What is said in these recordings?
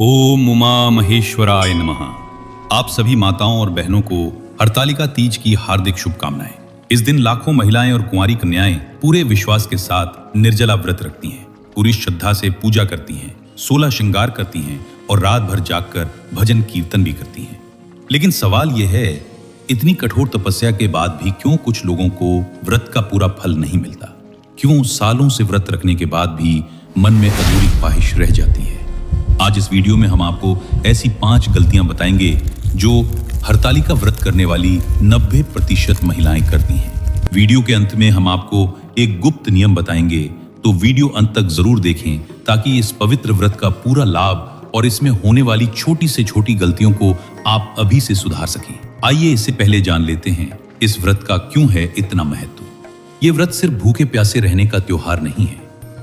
ओम उमा महेश्वराय नमः। आप सभी माताओं और बहनों को हरतालिका तीज की हार्दिक शुभकामनाएं। इस दिन लाखों महिलाएं और कुंवारी कन्याएं पूरे विश्वास के साथ निर्जला व्रत रखती हैं, पूरी श्रद्धा से पूजा करती हैं, 16 श्रृंगार करती हैं और रात भर जागकर भजन कीर्तन भी करती हैं। लेकिन सवाल यह है, इतनी कठोर तपस्या के बाद भी क्यों कुछ लोगों को व्रत का पूरा फल नहीं मिलता? क्यों सालों से व्रत रखने के बाद भी मन में अधूरी ख्वाहिश रह जाती है? आज इस वीडियो में हम आपको ऐसी 5 गलतियां बताएंगे जो हरतालिका व्रत करने वाली 90% महिलाएं करती हैं। वीडियो के अंत में हम आपको एक गुप्त नियम बताएंगे, तो वीडियो अंत तक जरूर देखें ताकि इस पवित्र व्रत का पूरा लाभ और इसमें होने वाली छोटी से छोटी गलतियों को आप अभी से सुधार सकें। आइए इससे पहले जान लेते हैं इस व्रत का क्यों है इतना महत्व। ये व्रत सिर्फ भूखे प्यासे रहने का त्योहार नहीं है,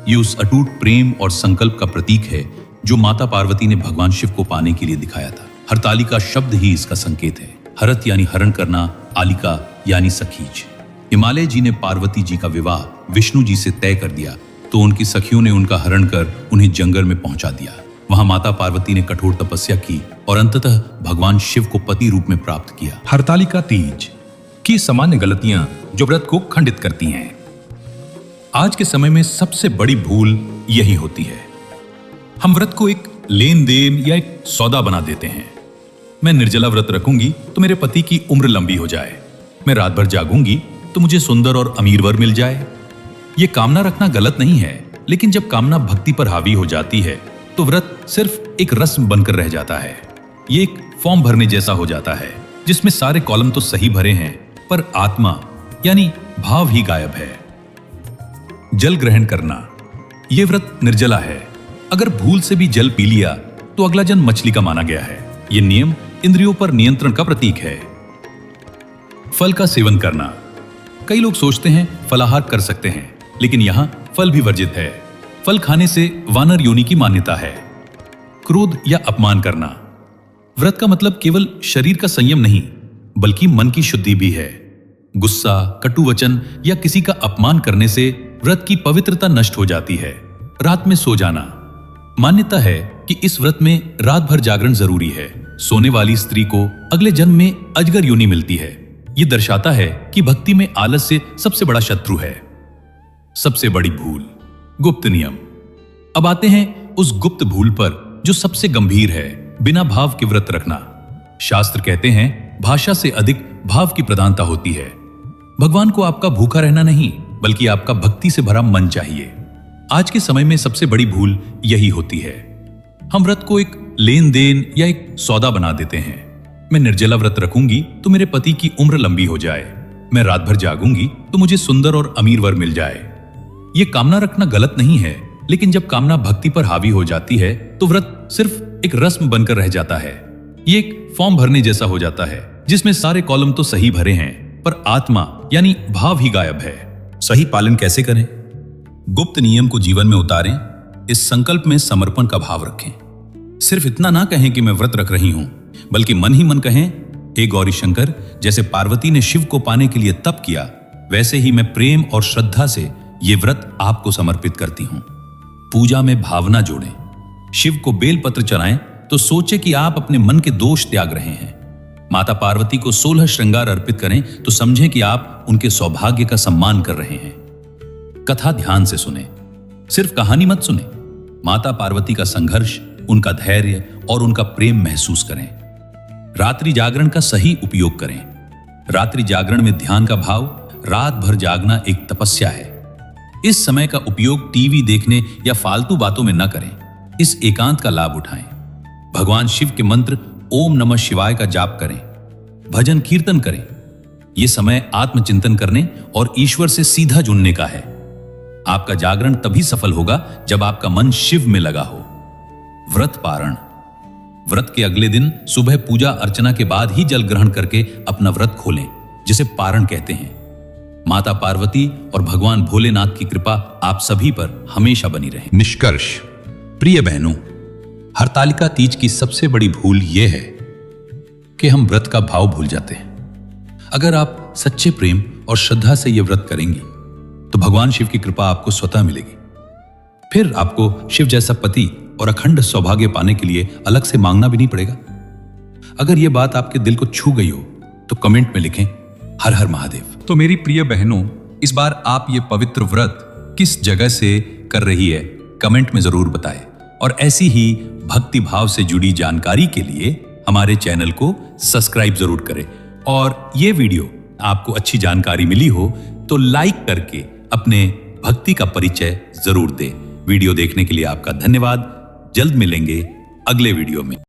ये उस अटूट प्रेम और संकल्प का प्रतीक है जो माता पार्वती ने भगवान शिव को पाने के लिए दिखाया था। हरतालिका शब्द ही इसका संकेत है। हरत यानी हरण करना, आलिका यानी सखीज। हिमालय जी ने पार्वती जी का विवाह विष्णु जी से तय कर दिया तो उनकी सखियों ने उनका हरण कर उन्हें जंगल में पहुंचा दिया। वहां माता पार्वती ने कठोर तपस्या की और अंततः भगवान शिव को पति रूप में प्राप्त किया। हरतालिका तीज की सामान्य गलतियां जो व्रत को खंडित करती हैं। आज के समय में सबसे बड़ी भूल यही होती है, हम व्रत को एक लेन देन या एक सौदा बना देते हैं। मैं निर्जला व्रत रखूंगी तो मेरे पति की उम्र लंबी हो जाए, मैं रात भर जागूंगी तो मुझे सुंदर और अमीर वर मिल जाए। ये कामना रखना गलत नहीं है, लेकिन जब कामना भक्ति पर हावी हो जाती है तो व्रत सिर्फ एक रस्म बनकर रह जाता है। ये एक फॉर्म भरने जैसा हो जाता है जिसमें सारे कॉलम तो सही भरे हैं पर आत्मा यानी भाव ही गायब है। जल ग्रहण करना, यह व्रत निर्जला है। अगर भूल से भी जल पी लिया तो अगला जन्म मछली का माना गया है। यह नियम इंद्रियों पर नियंत्रण का प्रतीक है। फल का सेवन करना, कई लोग सोचते हैं फलाहार कर सकते हैं, लेकिन यहां फल भी वर्जित है। फल खाने से वानर योनि की मान्यता है। क्रोध या अपमान करना, व्रत का मतलब केवल शरीर का संयम नहीं बल्कि मन की शुद्धि भी है। गुस्सा, कटु वचन या किसी का अपमान करने से व्रत की पवित्रता नष्ट हो जाती है। रात में सो जाना, मान्यता है कि इस व्रत में रात भर जागरण जरूरी है। सोने वाली स्त्री को अगले जन्म में अजगर योनि मिलती है। यह दर्शाता है कि भक्ति में आलस्य सबसे बड़ा शत्रु है। सबसे बड़ी भूल, गुप्त नियम। अब आते हैं उस गुप्त भूल पर जो सबसे गंभीर है, बिना भाव के व्रत रखना। शास्त्र कहते हैं भाषा से अधिक भाव की प्रधानता होती है। भगवान को आपका भूखा रहना नहीं बल्कि आपका भक्ति से भरा मन चाहिए। आज के समय में सबसे बड़ी भूल यही होती है, हम व्रत को एक लेन देन या एक सौदा बना देते हैं। मैं निर्जला व्रत रखूंगी तो मेरे पति की उम्र लंबी हो जाए, मैं रात भर जागूंगी तो मुझे सुंदर और अमीर वर मिल जाए। यह कामना रखना गलत नहीं है, लेकिन जब कामना भक्ति पर हावी हो जाती है तो व्रत सिर्फ एक रस्म बनकर रह जाता है। ये एक फॉर्म भरने जैसा हो जाता है जिसमें सारे कॉलम तो सही भरे हैं पर आत्मा यानी भाव ही गायब है। सही पालन कैसे करें? गुप्त नियम को जीवन में उतारें। इस संकल्प में समर्पण का भाव रखें। सिर्फ इतना ना कहें कि मैं व्रत रख रही हूं, बल्कि मन ही मन कहें, हे गौरी शंकर, जैसे पार्वती ने शिव को पाने के लिए तप किया वैसे ही मैं प्रेम और श्रद्धा से ये व्रत आपको समर्पित करती हूं। पूजा में भावना जोड़ें। शिव को बेलपत्र चढ़ाएं तो सोचे कि आप अपने मन के दोष त्याग रहे हैं। माता पार्वती को 16 श्रृंगार अर्पित करें तो समझें कि आप उनके सौभाग्य का सम्मान कर रहे हैं। कथा ध्यान से सुने, सिर्फ कहानी मत सुने। माता पार्वती का संघर्ष, उनका धैर्य और उनका प्रेम महसूस करें। रात्रि जागरण का सही उपयोग करें। रात्रि जागरण में ध्यान का भाव, रात भर जागना एक तपस्या है। इस समय का उपयोग टीवी देखने या फालतू बातों में न करें। इस एकांत का लाभ उठाएं। भगवान शिव के मंत्र ओम नमः शिवाय का जाप करें। भजन कीर्तन करें। यह समय आत्मचिंतन करने और ईश्वर से सीधा जुड़ने का है। आपका जागरण तभी सफल होगा जब आपका मन शिव में लगा हो। व्रत पारण, व्रत के अगले दिन सुबह पूजा अर्चना के बाद ही जल ग्रहण करके अपना व्रत खोलें, जिसे पारण कहते हैं। माता पार्वती और भगवान भोलेनाथ की कृपा आप सभी पर हमेशा बनी रहे। निष्कर्ष, प्रिय बहनों, हरतालिका तीज की सबसे बड़ी भूल यह है कि हम व्रत का भाव भूल जाते हैं। अगर आप सच्चे प्रेम और श्रद्धा से यह व्रत करेंगी तो भगवान शिव की कृपा आपको स्वतः मिलेगी। फिर आपको शिव जैसा पति और अखंड सौभाग्य पाने के लिए अलग से मांगना भी नहीं पड़ेगा। अगर यह बात आपके दिल को छू गई हो तो कमेंट में लिखें हर हर महादेव। तो मेरी प्रिय बहनों, इस बार आप ये पवित्र व्रत किस जगह से कर रही है कमेंट में जरूर बताएं। और ऐसी ही भक्ति भाव से जुड़ी जानकारी के लिए हमारे चैनल को सब्सक्राइब जरूर करें। और ये वीडियो आपको अच्छी जानकारी मिली हो तो लाइक करके अपने भक्ति का परिचय जरूर दें। वीडियो देखने के लिए आपका धन्यवाद। जल्द मिलेंगे अगले वीडियो में।